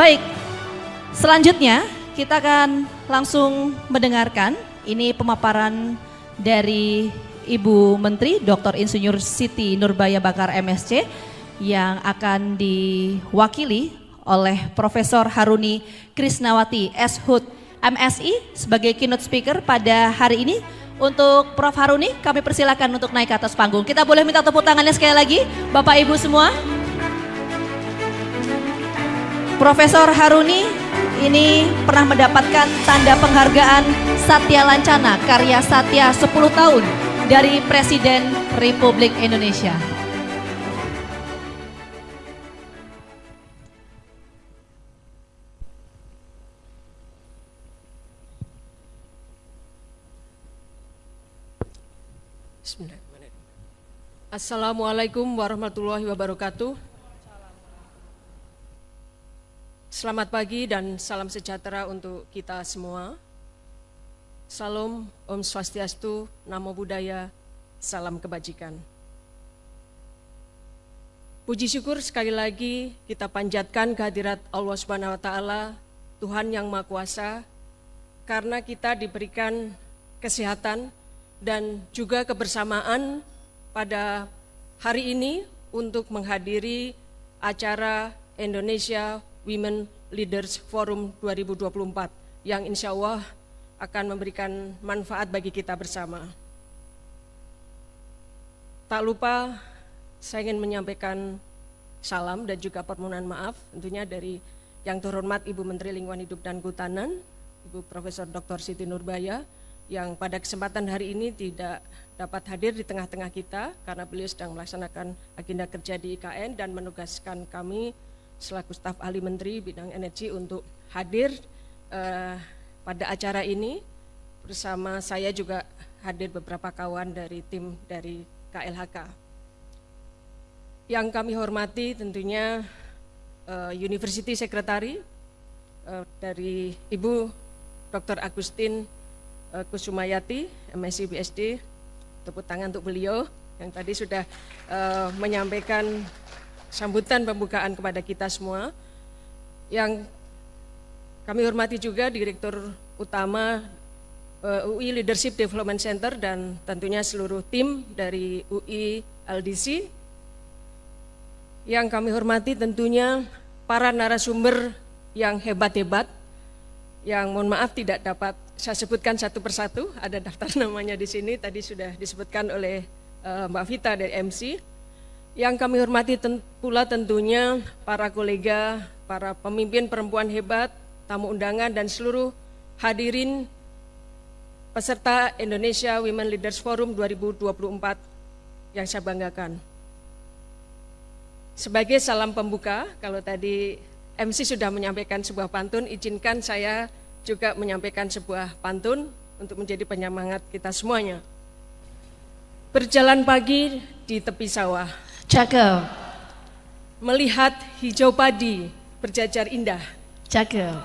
Baik, selanjutnya kita akan langsung mendengarkan ini pemaparan dari Ibu Menteri Dr. Insinyur Siti Nurbaya Bakar MSc yang akan diwakili oleh Profesor Haruni Krisnawati S.Hud MSI sebagai keynote speaker pada hari ini. Untuk Prof. Haruni kami persilakan untuk naik ke atas panggung. Kita boleh minta tepuk tangannya sekali lagi Bapak Ibu semua. Profesor Haruni ini pernah mendapatkan tanda penghargaan Satya Lancana Karya Satya 10 tahun dari Presiden Republik Indonesia. Bismillahirrahmanirrahim. Assalamualaikum warahmatullahi wabarakatuh. Selamat pagi dan salam sejahtera untuk kita semua. Salam, Om Swastiastu, Namo Buddhaya, salam kebajikan. Puji syukur sekali lagi kita panjatkan kehadirat Allah Subhanahu wa Ta'ala, Tuhan yang Maha Kuasa, karena kita diberikan kesehatan dan juga kebersamaan pada hari ini untuk menghadiri acara Indonesia Women Leaders Forum 2024 yang insya Allah akan memberikan manfaat bagi kita bersama. Tak lupa saya ingin menyampaikan salam dan juga permohonan maaf tentunya dari yang terhormat Ibu Menteri Lingkungan Hidup dan Kehutanan, Ibu Profesor Dr. Siti Nurbaya, yang pada kesempatan hari ini tidak dapat hadir di tengah-tengah kita karena beliau sedang melaksanakan agenda kerja di IKN dan menugaskan kami selaku staf ahli Menteri bidang energi untuk hadir pada acara ini. Bersama saya juga hadir beberapa kawan dari tim dari KLHK. Yang kami hormati tentunya University Secretary dari Ibu Dr. Agustin Kusumayati, MSc BSD, tepuk tangan untuk beliau yang tadi sudah menyampaikan sambutan pembukaan kepada kita semua. Yang kami hormati juga Direktur Utama UI Leadership Development Center dan tentunya seluruh tim dari UI LDC. Yang kami hormati tentunya para narasumber yang hebat-hebat, yang mohon maaf tidak dapat saya sebutkan satu persatu, ada daftar namanya di sini, tadi sudah disebutkan oleh Mbak Vita dari MC. Yang kami hormati pula tentunya para kolega, para pemimpin perempuan hebat, tamu undangan dan seluruh hadirin peserta Indonesia Women Leaders Forum 2024 yang saya banggakan. Sebagai salam pembuka, kalau tadi MC sudah menyampaikan sebuah pantun, izinkan saya juga menyampaikan sebuah pantun untuk menjadi penyemangat kita semuanya. Berjalan pagi di tepi sawah, Cakep. melihat hijau padi berjajar indah. Cakep.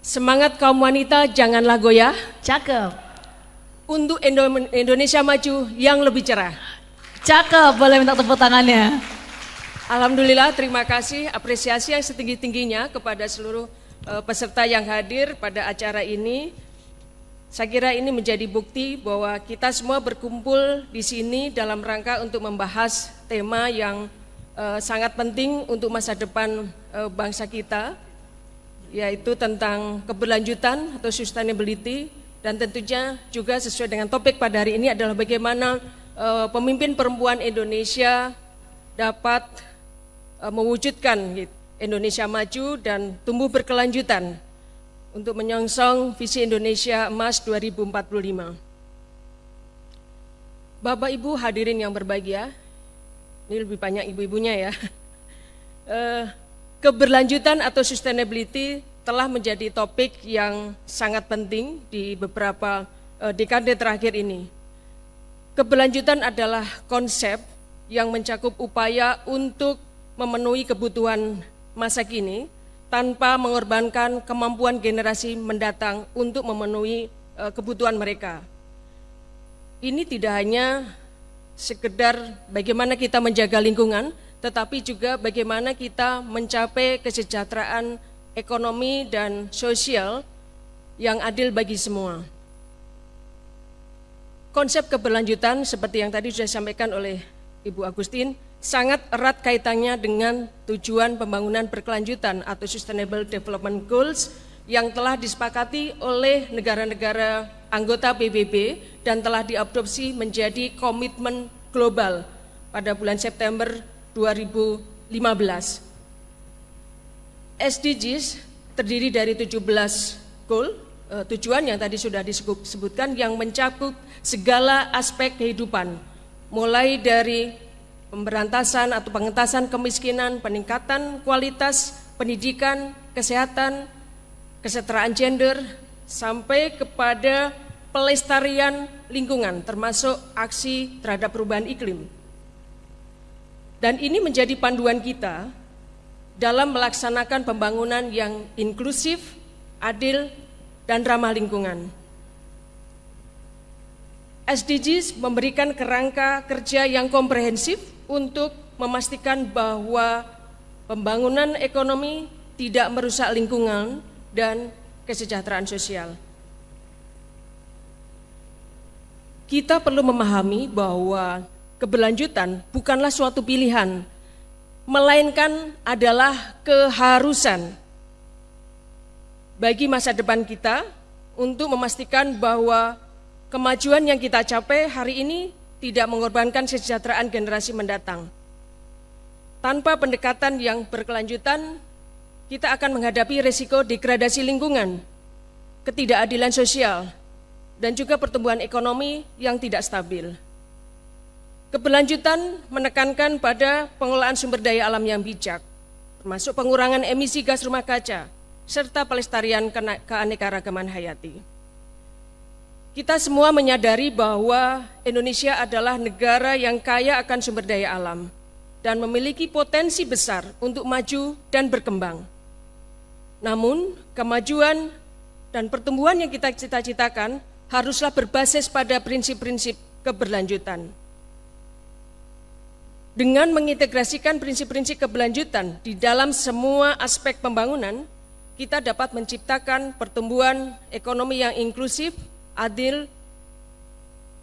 Semangat kaum wanita janganlah goyah. Cakep. Untuk Indonesia maju yang lebih cerah. Cakep, boleh minta tepuk tangannya. Alhamdulillah, terima kasih, apresiasi yang setinggi-tingginya kepada seluruh peserta yang hadir pada acara ini. Saya kira ini menjadi bukti bahwa kita semua berkumpul di sini dalam rangka untuk membahas tema yang sangat penting untuk masa depan bangsa kita, yaitu tentang keberlanjutan atau sustainability, dan tentunya juga sesuai dengan topik pada hari ini adalah bagaimana pemimpin perempuan Indonesia dapat mewujudkan Indonesia maju dan tumbuh berkelanjutan untuk menyongsong visi Indonesia Emas 2045. Bapak Ibu hadirin yang berbahagia, ini lebih banyak ibu-ibunya ya. Keberlanjutan atau sustainability telah menjadi topik yang sangat penting di beberapa dekade terakhir ini. Keberlanjutan adalah konsep yang mencakup upaya untuk memenuhi kebutuhan masa kini tanpa mengorbankan kemampuan generasi mendatang untuk memenuhi kebutuhan mereka. Ini tidak hanya sekedar bagaimana kita menjaga lingkungan, tetapi juga bagaimana kita mencapai kesejahteraan ekonomi dan sosial yang adil bagi semua. Konsep keberlanjutan seperti yang tadi sudah disampaikan oleh Ibu Agustin sangat erat kaitannya dengan tujuan pembangunan berkelanjutan atau Sustainable Development Goals yang telah disepakati oleh negara-negara anggota PBB dan telah diadopsi menjadi komitmen global pada bulan September 2015. SDGs terdiri dari 17 tujuan yang tadi sudah disebutkan yang mencakup segala aspek kehidupan, mulai dari pemberantasan atau pengentasan kemiskinan, peningkatan kualitas pendidikan, kesehatan, kesetaraan gender, sampai kepada pelestarian lingkungan, termasuk aksi terhadap perubahan iklim. Dan ini menjadi panduan kita dalam melaksanakan pembangunan yang inklusif, adil, dan ramah lingkungan. SDGs memberikan kerangka kerja yang komprehensif untuk memastikan bahwa pembangunan ekonomi tidak merusak lingkungan dan kesejahteraan sosial. Kita perlu memahami bahwa keberlanjutan bukanlah suatu pilihan, melainkan adalah keharusan bagi masa depan kita untuk memastikan bahwa kemajuan yang kita capai hari ini tidak mengorbankan kesejahteraan generasi mendatang. Tanpa pendekatan yang berkelanjutan, kita akan menghadapi risiko degradasi lingkungan, ketidakadilan sosial, dan juga pertumbuhan ekonomi yang tidak stabil. Keberlanjutan menekankan pada pengelolaan sumber daya alam yang bijak, termasuk pengurangan emisi gas rumah kaca, serta pelestarian keanekaragaman hayati. Kita semua menyadari bahwa Indonesia adalah negara yang kaya akan sumber daya alam dan memiliki potensi besar untuk maju dan berkembang. Namun, kemajuan dan pertumbuhan yang kita cita-citakan haruslah berbasis pada prinsip-prinsip keberlanjutan. Dengan mengintegrasikan prinsip-prinsip keberlanjutan di dalam semua aspek pembangunan, kita dapat menciptakan pertumbuhan ekonomi yang inklusif, adil,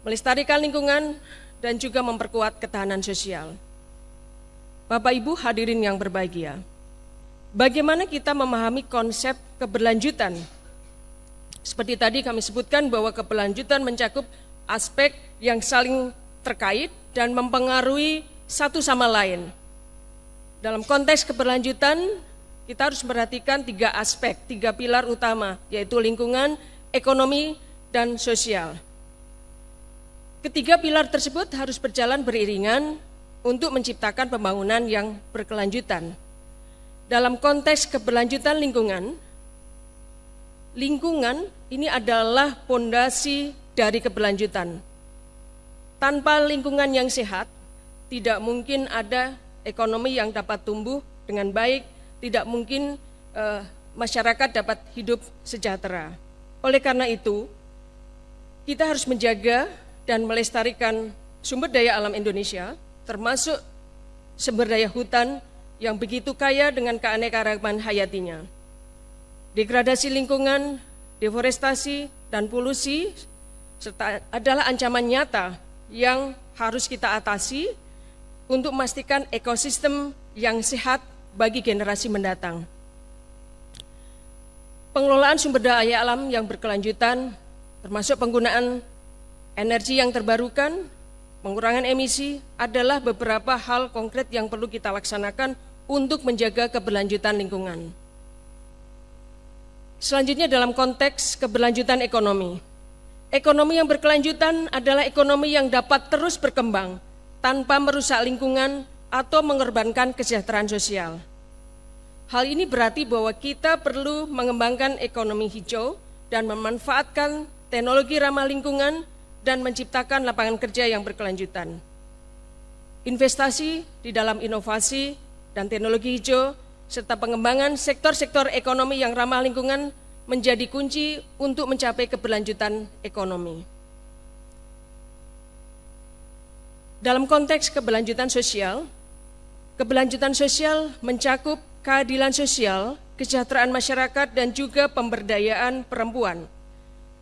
melestarikan lingkungan, dan juga memperkuat ketahanan sosial. Bapak Ibu hadirin yang berbahagia, bagaimana kita memahami konsep keberlanjutan? Seperti tadi kami sebutkan bahwa keberlanjutan mencakup aspek yang saling terkait dan mempengaruhi satu sama lain. Dalam konteks keberlanjutan, kita harus memperhatikan 3 aspek, 3 pilar utama, yaitu lingkungan, ekonomi, dan sosial. Ketiga pilar tersebut harus berjalan beriringan untuk menciptakan pembangunan yang berkelanjutan. Dalam konteks keberlanjutan lingkungan ini adalah fondasi dari keberlanjutan. Tanpa lingkungan yang sehat, tidak mungkin ada ekonomi yang dapat tumbuh dengan baik, tidak mungkin masyarakat dapat hidup sejahtera. Oleh karena itu, kita harus menjaga dan melestarikan sumber daya alam Indonesia, termasuk sumber daya hutan yang begitu kaya dengan keanekaragaman hayatinya. Degradasi lingkungan, deforestasi, dan polusi serta adalah ancaman nyata yang harus kita atasi untuk memastikan ekosistem yang sehat bagi generasi mendatang. Pengelolaan sumber daya alam yang berkelanjutan, termasuk penggunaan energi yang terbarukan, pengurangan emisi, adalah beberapa hal konkret yang perlu kita laksanakan untuk menjaga keberlanjutan lingkungan. Selanjutnya dalam konteks keberlanjutan ekonomi. Ekonomi yang berkelanjutan adalah ekonomi yang dapat terus berkembang tanpa merusak lingkungan atau mengorbankan kesejahteraan sosial. Hal ini berarti bahwa kita perlu mengembangkan ekonomi hijau dan memanfaatkan teknologi ramah lingkungan dan menciptakan lapangan kerja yang berkelanjutan. Investasi di dalam inovasi dan teknologi hijau serta pengembangan sektor-sektor ekonomi yang ramah lingkungan menjadi kunci untuk mencapai keberlanjutan ekonomi. Dalam konteks keberlanjutan sosial mencakup keadilan sosial, kesejahteraan masyarakat, dan juga pemberdayaan perempuan.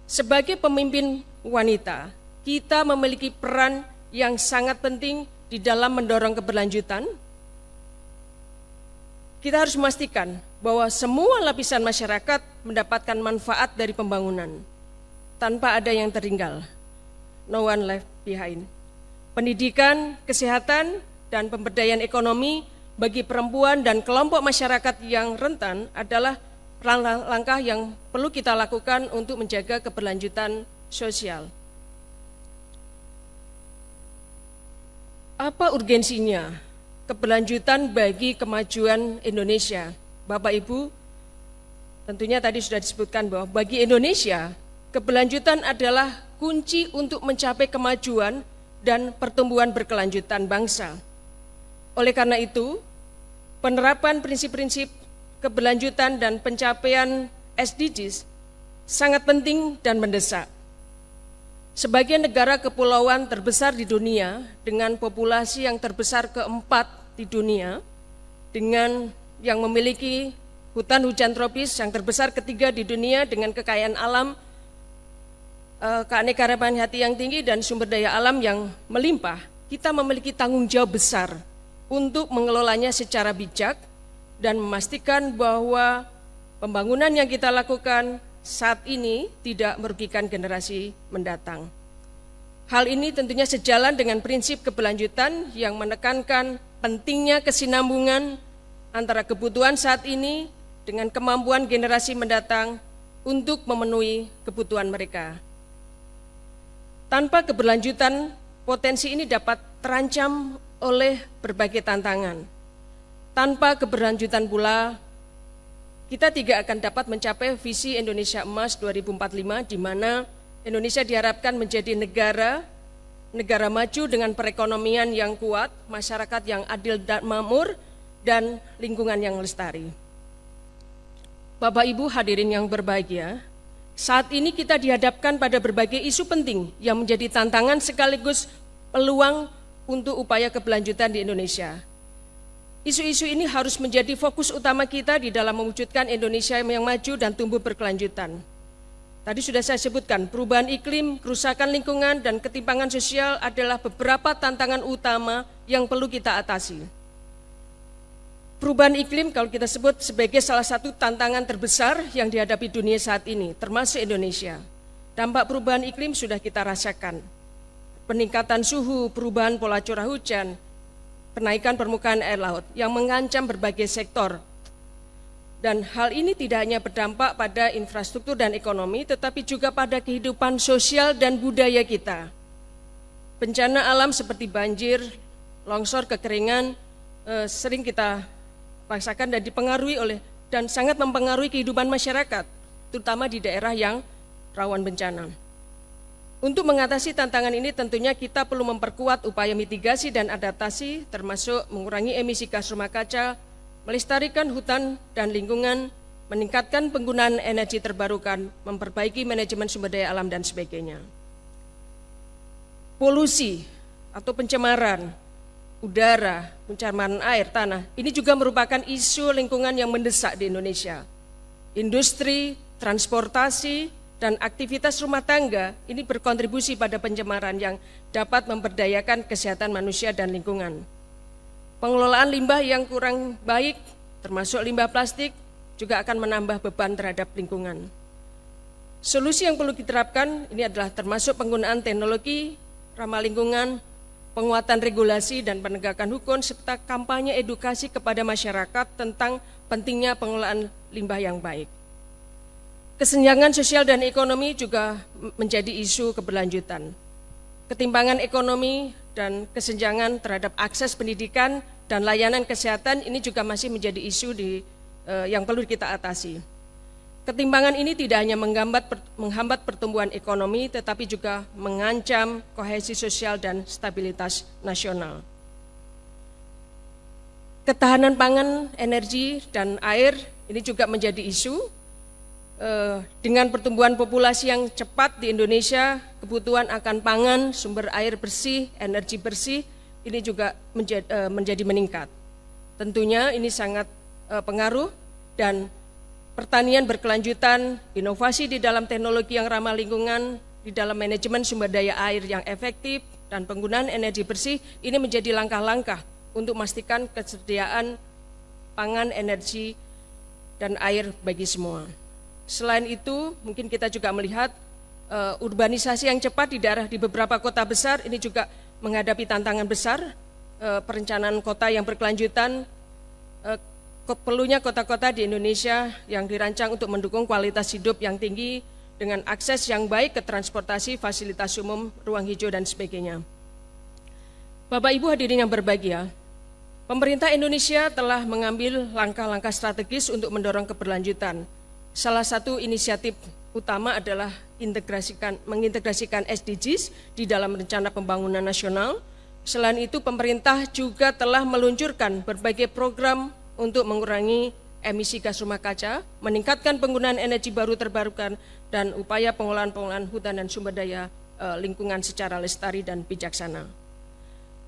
Sebagai pemimpin wanita, kita memiliki peran yang sangat penting di dalam mendorong keberlanjutan. Kita harus memastikan bahwa semua lapisan masyarakat mendapatkan manfaat dari pembangunan, tanpa ada yang tertinggal. No one left behind. Pendidikan, kesehatan, dan pemberdayaan ekonomi bagi perempuan dan kelompok masyarakat yang rentan adalah langkah yang perlu kita lakukan untuk menjaga keberlanjutan sosial. Apa urgensinya keberlanjutan bagi kemajuan Indonesia? Bapak Ibu, tentunya tadi sudah disebutkan bahwa bagi Indonesia, keberlanjutan adalah kunci untuk mencapai kemajuan dan pertumbuhan berkelanjutan bangsa. Oleh karena itu, penerapan prinsip-prinsip keberlanjutan dan pencapaian SDGs sangat penting dan mendesak. Sebagai negara kepulauan terbesar di dunia, dengan populasi yang terbesar keempat di dunia, dengan yang memiliki hutan hujan tropis yang terbesar ketiga di dunia, dengan kekayaan alam, keanekaragaman hayati yang tinggi, dan sumber daya alam yang melimpah, kita memiliki tanggung jawab besar untuk mengelolanya secara bijak dan memastikan bahwa pembangunan yang kita lakukan saat ini tidak merugikan generasi mendatang. Hal ini tentunya sejalan dengan prinsip keberlanjutan yang menekankan pentingnya kesinambungan antara kebutuhan saat ini dengan kemampuan generasi mendatang untuk memenuhi kebutuhan mereka. Tanpa keberlanjutan, potensi ini dapat terancam oleh berbagai tantangan. Tanpa keberlanjutan pula, kita tidak akan dapat mencapai visi Indonesia Emas 2045, di mana Indonesia diharapkan menjadi negara maju dengan perekonomian yang kuat, masyarakat yang adil dan makmur, dan lingkungan yang lestari. Bapak Ibu hadirin yang berbahagia, saat ini kita dihadapkan pada berbagai isu penting yang menjadi tantangan sekaligus peluang untuk upaya keberlanjutan di Indonesia. Isu-isu ini harus menjadi fokus utama kita di dalam mewujudkan Indonesia yang maju dan tumbuh berkelanjutan. Tadi sudah saya sebutkan, perubahan iklim, kerusakan lingkungan, dan ketimpangan sosial adalah beberapa tantangan utama yang perlu kita atasi. Perubahan iklim kalau kita sebut sebagai salah satu tantangan terbesar yang dihadapi dunia saat ini, termasuk Indonesia. Dampak perubahan iklim sudah kita rasakan. Peningkatan suhu, perubahan pola curah hujan, kenaikan permukaan air laut yang mengancam berbagai sektor. Dan hal ini tidak hanya berdampak pada infrastruktur dan ekonomi, tetapi juga pada kehidupan sosial dan budaya kita. Bencana alam seperti banjir, longsor, kekeringan sering kita rasakan dan dipengaruhi dan sangat mempengaruhi kehidupan masyarakat, terutama di daerah yang rawan bencana. Untuk mengatasi tantangan ini tentunya kita perlu memperkuat upaya mitigasi dan adaptasi, termasuk mengurangi emisi gas rumah kaca, melestarikan hutan dan lingkungan, meningkatkan penggunaan energi terbarukan, memperbaiki manajemen sumber daya alam, dan sebagainya. Polusi atau pencemaran udara, pencemaran air, tanah, ini juga merupakan isu lingkungan yang mendesak di Indonesia. Industri, transportasi, dan aktivitas rumah tangga ini berkontribusi pada pencemaran yang dapat memberdayakan kesehatan manusia dan lingkungan. Pengelolaan limbah yang kurang baik, termasuk limbah plastik, juga akan menambah beban terhadap lingkungan. Solusi yang perlu diterapkan ini adalah termasuk penggunaan teknologi ramah lingkungan, penguatan regulasi dan penegakan hukum, serta kampanye edukasi kepada masyarakat tentang pentingnya pengelolaan limbah yang baik. Kesenjangan sosial dan ekonomi juga menjadi isu keberlanjutan. Ketimpangan ekonomi dan kesenjangan terhadap akses pendidikan dan layanan kesehatan ini juga masih menjadi isu yang perlu kita atasi. Ketimpangan ini tidak hanya menghambat pertumbuhan ekonomi, tetapi juga mengancam kohesi sosial dan stabilitas nasional. Ketahanan pangan, energi, dan air ini juga menjadi isu. Dengan pertumbuhan populasi yang cepat di Indonesia, kebutuhan akan pangan, sumber air bersih, energi bersih, ini juga menjadi meningkat. Tentunya ini sangat pengaruh dan pertanian berkelanjutan, inovasi di dalam teknologi yang ramah lingkungan, di dalam manajemen sumber daya air yang efektif, dan penggunaan energi bersih, ini menjadi langkah-langkah untuk memastikan kesediaan pangan, energi, dan air bagi semua. Selain itu, mungkin kita juga melihat urbanisasi yang cepat di beberapa kota besar, ini juga menghadapi tantangan besar, perencanaan kota yang berkelanjutan, perlunya kota-kota di Indonesia yang dirancang untuk mendukung kualitas hidup yang tinggi dengan akses yang baik ke transportasi, fasilitas umum, ruang hijau, dan sebagainya. Bapak Ibu hadirin yang berbahagia, pemerintah Indonesia telah mengambil langkah-langkah strategis untuk mendorong keberlanjutan. Salah satu inisiatif utama adalah mengintegrasikan SDGs di dalam rencana pembangunan nasional. Selain itu, pemerintah juga telah meluncurkan berbagai program untuk mengurangi emisi gas rumah kaca, meningkatkan penggunaan energi baru terbarukan, dan upaya pengolahan hutan dan sumber daya lingkungan secara lestari dan bijaksana.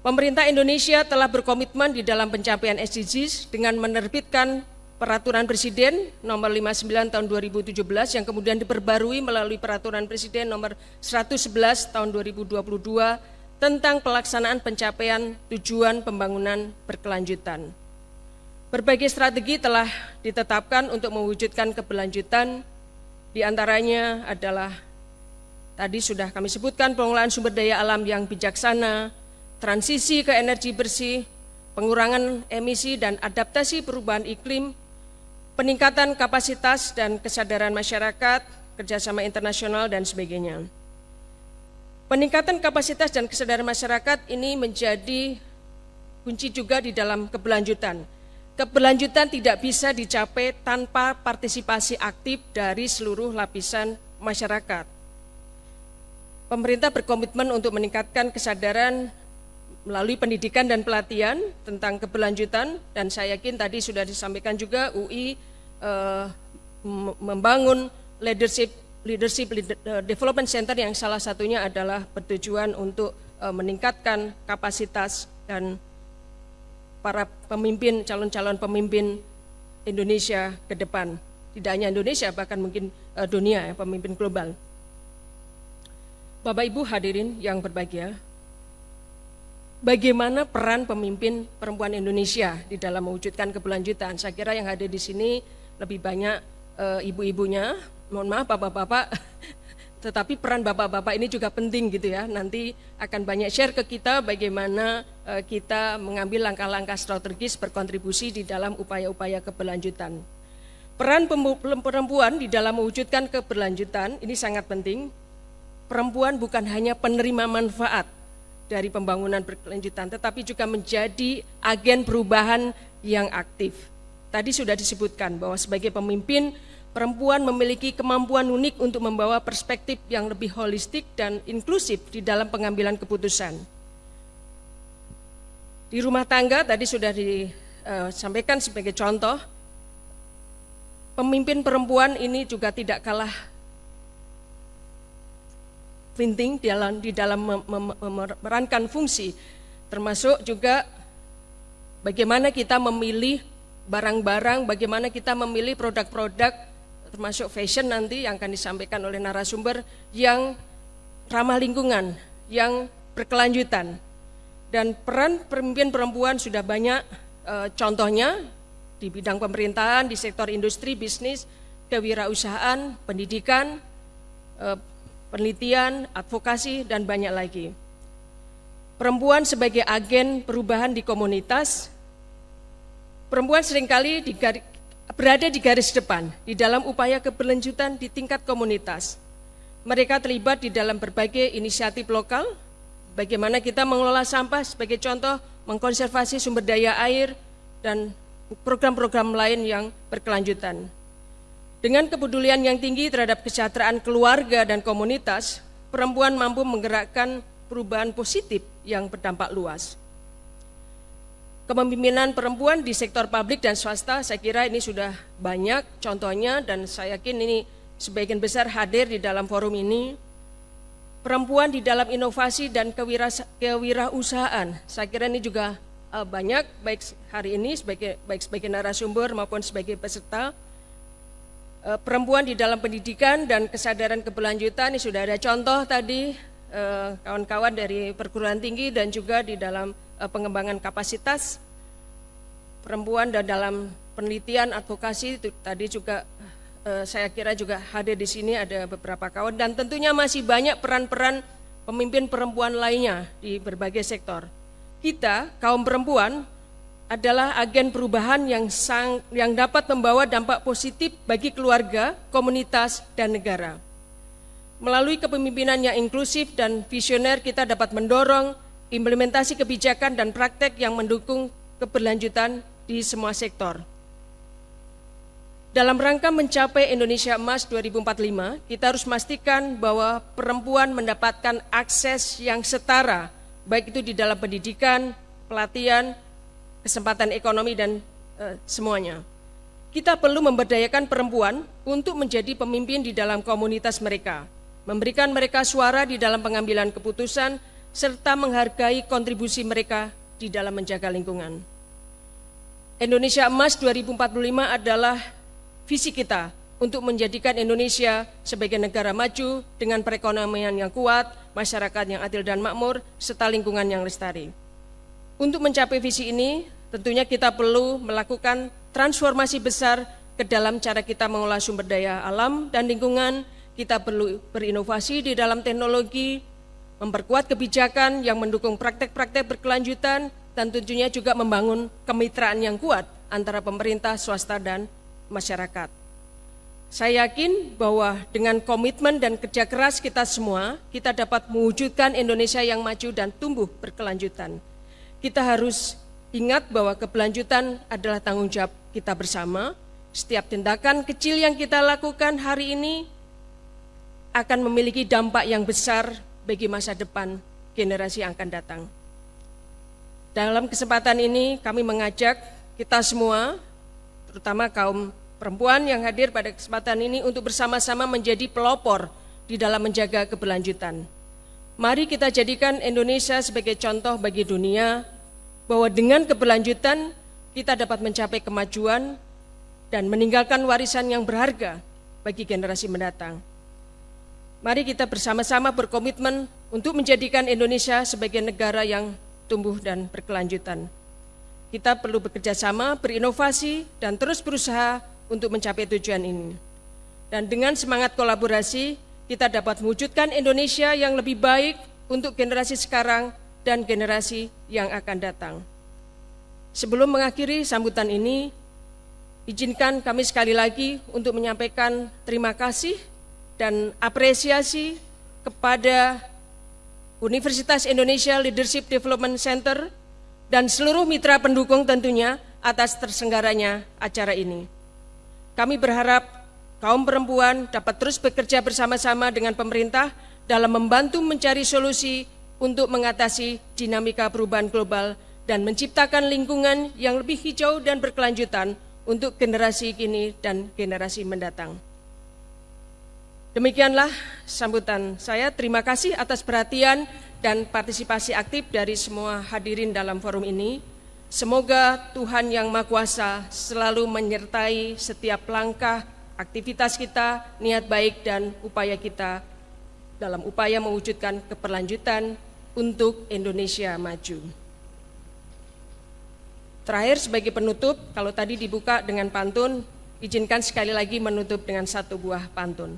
Pemerintah Indonesia telah berkomitmen di dalam pencapaian SDGs dengan menerbitkan Peraturan Presiden nomor 59 tahun 2017 yang kemudian diperbarui melalui Peraturan Presiden nomor 111 tahun 2022 tentang pelaksanaan pencapaian tujuan pembangunan berkelanjutan. Berbagai strategi telah ditetapkan untuk mewujudkan keberlanjutan, di antaranya adalah tadi sudah kami sebutkan pengelolaan sumber daya alam yang bijaksana, transisi ke energi bersih, pengurangan emisi dan adaptasi perubahan iklim, peningkatan kapasitas dan kesadaran masyarakat, kerjasama internasional, dan sebagainya. Peningkatan kapasitas dan kesadaran masyarakat ini menjadi kunci juga di dalam keberlanjutan. Keberlanjutan tidak bisa dicapai tanpa partisipasi aktif dari seluruh lapisan masyarakat. Pemerintah berkomitmen untuk meningkatkan kesadaran melalui pendidikan dan pelatihan tentang keberlanjutan, dan saya yakin tadi sudah disampaikan juga UI membangun leadership development center yang salah satunya adalah bertujuan untuk meningkatkan kapasitas dan para pemimpin, calon-calon pemimpin Indonesia ke depan. Tidak hanya Indonesia, bahkan mungkin dunia, pemimpin global. Bapak Ibu hadirin yang berbahagia, bagaimana peran pemimpin perempuan Indonesia di dalam mewujudkan keberlanjutan? Saya kira yang hadir di sini lebih banyak ibu-ibunya, mohon maaf bapak-bapak, tetapi peran bapak-bapak ini juga penting gitu ya. Nanti akan banyak share ke kita bagaimana kita mengambil langkah-langkah strategis berkontribusi di dalam upaya-upaya keberlanjutan. Peran perempuan di dalam mewujudkan keberlanjutan ini sangat penting. Perempuan bukan hanya penerima manfaat dari pembangunan berkelanjutan, tetapi juga menjadi agen perubahan yang aktif. Tadi sudah disebutkan bahwa sebagai pemimpin, perempuan memiliki kemampuan unik untuk membawa perspektif yang lebih holistik dan inklusif di dalam pengambilan keputusan. Di rumah tangga tadi sudah disampaikan sebagai contoh, pemimpin perempuan ini juga tidak kalah penting di dalam memerankan fungsi, termasuk juga bagaimana kita memilih barang-barang, bagaimana kita memilih produk-produk, termasuk fashion nanti yang akan disampaikan oleh narasumber, yang ramah lingkungan, yang berkelanjutan. Dan peran pemimpin perempuan sudah banyak contohnya di bidang pemerintahan, di sektor industri, bisnis, kewirausahaan, pendidikan, penelitian, advokasi, dan banyak lagi. Perempuan sebagai agen perubahan di komunitas, perempuan seringkali berada di garis depan di dalam upaya keberlanjutan di tingkat komunitas. Mereka terlibat di dalam berbagai inisiatif lokal, bagaimana kita mengelola sampah sebagai contoh, mengkonservasi sumber daya air, dan program-program lain yang berkelanjutan. Dengan kepedulian yang tinggi terhadap kesejahteraan keluarga dan komunitas, perempuan mampu menggerakkan perubahan positif yang berdampak luas. Kepemimpinan perempuan di sektor publik dan swasta, saya kira ini sudah banyak contohnya, dan saya yakin ini sebagian besar hadir di dalam forum ini. Perempuan di dalam inovasi dan kewirausahaan, saya kira ini juga banyak, baik hari ini sebagai narasumber maupun sebagai peserta. perempuan di dalam pendidikan dan kesadaran keberlanjutan. Ini sudah ada contoh tadi kawan-kawan dari perguruan tinggi dan juga di dalam pengembangan kapasitas perempuan dan dalam penelitian advokasi itu tadi juga saya kira juga hadir di sini ada beberapa kawan dan tentunya masih banyak peran-peran pemimpin perempuan lainnya di berbagai sektor. Kita kaum perempuan adalah agen perubahan yang dapat membawa dampak positif bagi keluarga, komunitas, dan negara. Melalui kepemimpinan yang inklusif dan visioner, kita dapat mendorong implementasi kebijakan dan praktek yang mendukung keberlanjutan di semua sektor. Dalam rangka mencapai Indonesia Emas 2045, kita harus memastikan bahwa perempuan mendapatkan akses yang setara, baik itu di dalam pendidikan, pelatihan, kesempatan ekonomi, dan semuanya. Kita perlu memberdayakan perempuan untuk menjadi pemimpin di dalam komunitas mereka, memberikan mereka suara di dalam pengambilan keputusan, serta menghargai kontribusi mereka di dalam menjaga lingkungan. Indonesia Emas 2045 adalah visi kita untuk menjadikan Indonesia sebagai negara maju dengan perekonomian yang kuat, masyarakat yang adil dan makmur, serta lingkungan yang lestari. Untuk mencapai visi ini, tentunya kita perlu melakukan transformasi besar ke dalam cara kita mengolah sumber daya alam dan lingkungan. Kita perlu berinovasi di dalam teknologi, memperkuat kebijakan yang mendukung praktek-praktek berkelanjutan, dan tentunya juga membangun kemitraan yang kuat antara pemerintah, swasta, dan masyarakat. Saya yakin bahwa dengan komitmen dan kerja keras kita semua, kita dapat mewujudkan Indonesia yang maju dan tumbuh berkelanjutan. Kita harus ingat bahwa keberlanjutan adalah tanggung jawab kita bersama. Setiap tindakan kecil yang kita lakukan hari ini akan memiliki dampak yang besar bagi masa depan generasi yang akan datang. Dalam kesempatan ini kami mengajak kita semua, terutama kaum perempuan yang hadir pada kesempatan ini untuk bersama-sama menjadi pelopor di dalam menjaga keberlanjutan. Mari kita jadikan Indonesia sebagai contoh bagi dunia bahwa dengan keberlanjutan kita dapat mencapai kemajuan dan meninggalkan warisan yang berharga bagi generasi mendatang. Mari kita bersama-sama berkomitmen untuk menjadikan Indonesia sebagai negara yang tumbuh dan berkelanjutan. Kita perlu bekerja sama, berinovasi, dan terus berusaha untuk mencapai tujuan ini. Dan dengan semangat kolaborasi, kita dapat mewujudkan Indonesia yang lebih baik untuk generasi sekarang dan generasi yang akan datang. Sebelum mengakhiri sambutan ini, izinkan kami sekali lagi untuk menyampaikan terima kasih dan apresiasi kepada Universitas Indonesia Leadership Development Center dan seluruh mitra pendukung tentunya atas terselenggaranya acara ini. Kami berharap kaum perempuan dapat terus bekerja bersama-sama dengan pemerintah dalam membantu mencari solusi untuk mengatasi dinamika perubahan global dan menciptakan lingkungan yang lebih hijau dan berkelanjutan untuk generasi kini dan generasi mendatang. Demikianlah sambutan saya. Terima kasih atas perhatian dan partisipasi aktif dari semua hadirin dalam forum ini. Semoga Tuhan Yang Maha Kuasa selalu menyertai setiap langkah, aktivitas kita, niat baik dan upaya kita dalam upaya mewujudkan keberlanjutan untuk Indonesia maju. Terakhir sebagai penutup, kalau tadi dibuka dengan pantun, izinkan sekali lagi menutup dengan satu buah pantun.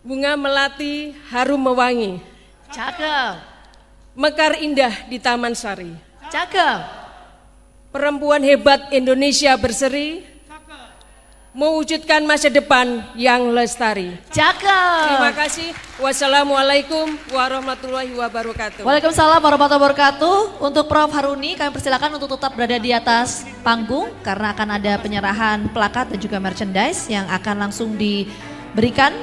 Bunga melati harum mewangi, Cakep, mekar indah di Taman Sari. cakep. Perempuan hebat Indonesia berseri, mewujudkan masa depan yang lestari. Cakep. Terima kasih. Wassalamualaikum warahmatullahi wabarakatuh. Waalaikumsalam warahmatullahi wabarakatuh. Untuk Prof. Haruni kami persilakan untuk tetap berada di atas panggung karena akan ada penyerahan plakat dan juga merchandise yang akan langsung diberikan.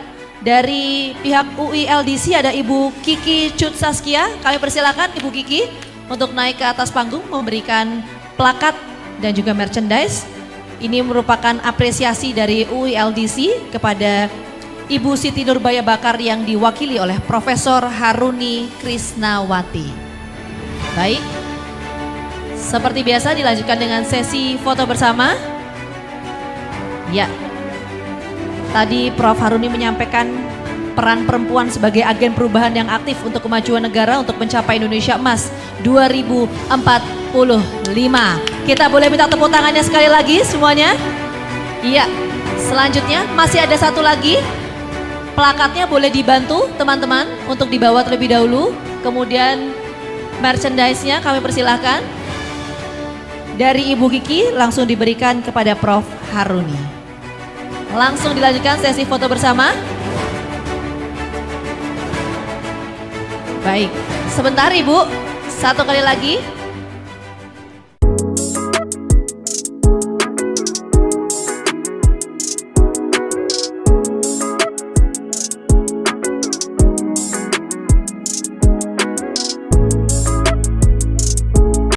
Dari pihak UI LDC ada Ibu Kiki Cut Saskia. Kami persilakan Ibu Kiki untuk naik ke atas panggung memberikan plakat dan juga merchandise. Ini merupakan apresiasi dari UI LDC kepada Ibu Siti Nurbaya Bakar yang diwakili oleh Profesor Haruni Krisnawati. Baik, seperti biasa dilanjutkan dengan sesi foto bersama. Ya, Tadi Prof. Haruni menyampaikan peran perempuan sebagai agen perubahan yang aktif untuk kemajuan negara untuk mencapai Indonesia Emas 2045. Kita boleh minta tepuk tangannya sekali lagi semuanya? Iya, selanjutnya masih ada satu lagi. Plakatnya boleh dibantu teman-teman untuk dibawa terlebih dahulu. Kemudian merchandise-nya kami persilahkan. Dari Ibu Kiki langsung diberikan kepada Prof. Haruni. Langsung dilanjutkan sesi foto bersama. Baik, sebentar Ibu, satu kali lagi.